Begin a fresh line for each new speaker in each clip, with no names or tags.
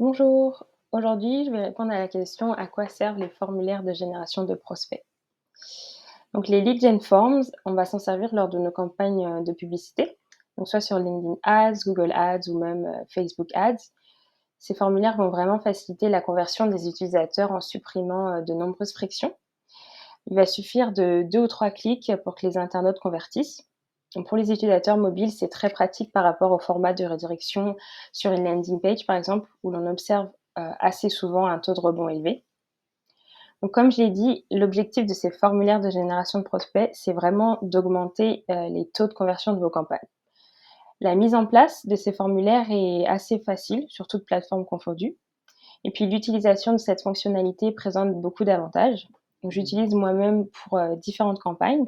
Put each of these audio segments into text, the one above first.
Bonjour, aujourd'hui je vais répondre à la question à quoi servent les formulaires de génération de prospects. Donc les lead gen forms, on va s'en servir lors de nos campagnes de publicité, donc soit sur LinkedIn Ads, Google Ads ou même Facebook Ads. Ces formulaires vont vraiment faciliter la conversion des utilisateurs en supprimant de nombreuses frictions. Il va suffire de 2 ou 3 clics pour que les internautes convertissent. Donc pour les utilisateurs mobiles, c'est très pratique par rapport au format de redirection sur une landing page, par exemple, où l'on observe assez souvent un taux de rebond élevé. Donc comme je l'ai dit, l'objectif de ces formulaires de génération de prospects, c'est vraiment d'augmenter les taux de conversion de vos campagnes. La mise en place de ces formulaires est assez facile sur toutes plateformes confondues. Et puis l'utilisation de cette fonctionnalité présente beaucoup d'avantages. Donc j'utilise moi-même pour différentes campagnes.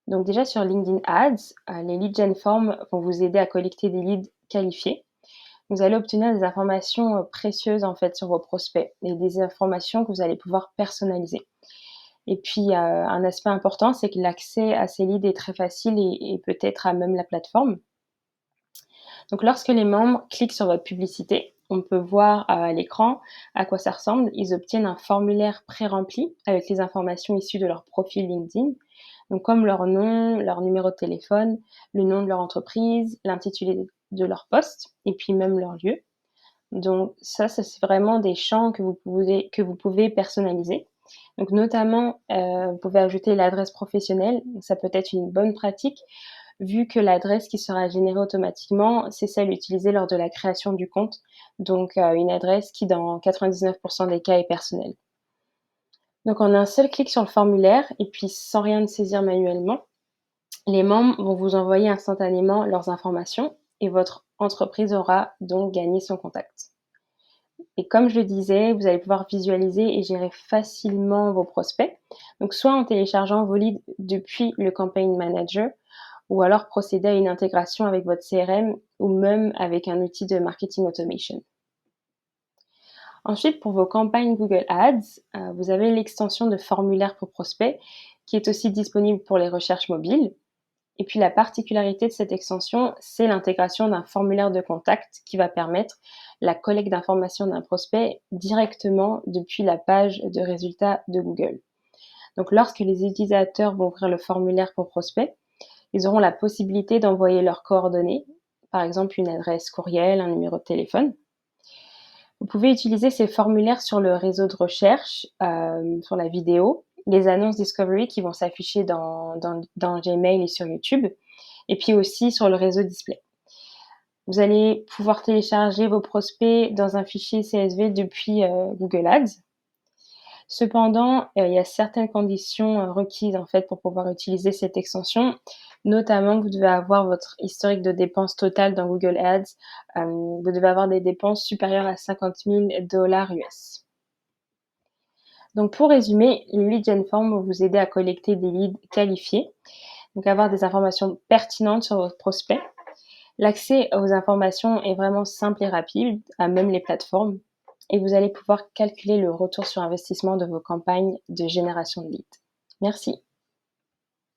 Donc déjà sur LinkedIn Ads, les lead gen forms vont vous aider à collecter des leads qualifiés. Vous allez obtenir des informations précieuses en fait sur vos prospects et des informations que vous allez pouvoir personnaliser. Et puis un aspect important, c'est que l'accès à ces leads est très facile et peut-être à même la plateforme. Donc lorsque les membres cliquent sur votre publicité, on peut voir à l'écran à quoi ça ressemble. Ils obtiennent un formulaire pré-rempli avec les informations issues de leur profil LinkedIn, donc comme leur nom, leur numéro de téléphone, le nom de leur entreprise, l'intitulé de leur poste et puis même leur lieu. Donc ça c'est vraiment des champs que vous pouvez personnaliser. Donc notamment, vous pouvez ajouter l'adresse professionnelle. Ça peut être une bonne pratique vu que l'adresse qui sera générée automatiquement, c'est celle utilisée lors de la création du compte. Donc une adresse qui dans 99 des cas est personnelle. Donc en un seul clic sur le formulaire et puis sans rien de saisir manuellement, les membres vont vous envoyer instantanément leurs informations et votre entreprise aura donc gagné son contact. Et comme je le disais, vous allez pouvoir visualiser et gérer facilement vos prospects. Donc soit en téléchargeant vos leads depuis le Campaign Manager ou alors procéder à une intégration avec votre CRM ou même avec un outil de marketing automation. Ensuite, pour vos campagnes Google Ads, vous avez l'extension de formulaire pour prospects qui est aussi disponible pour les recherches mobiles. Et puis la particularité de cette extension, c'est l'intégration d'un formulaire de contact qui va permettre la collecte d'informations d'un prospect directement depuis la page de résultats de Google. Donc lorsque les utilisateurs vont ouvrir le formulaire pour prospect, ils auront la possibilité d'envoyer leurs coordonnées, par exemple une adresse courriel, un numéro de téléphone. Vous pouvez utiliser ces formulaires sur le réseau de recherche, sur la vidéo, les annonces Discovery qui vont s'afficher dans Gmail et sur YouTube, et puis aussi sur le réseau display. Vous allez pouvoir télécharger vos prospects dans un fichier CSV depuis Google Ads. Cependant, il y a certaines conditions requises en fait pour pouvoir utiliser cette extension, notamment que vous devez avoir votre historique de dépenses totales dans Google Ads. Vous devez avoir des dépenses supérieures à 50 000 dollars US. Donc pour résumer, les lead gen forms vont vous aider à collecter des leads qualifiés, donc avoir des informations pertinentes sur votre prospect. L'accès aux informations est vraiment simple et rapide, à même les plateformes, et vous allez pouvoir calculer le retour sur investissement de vos campagnes de génération de leads. Merci.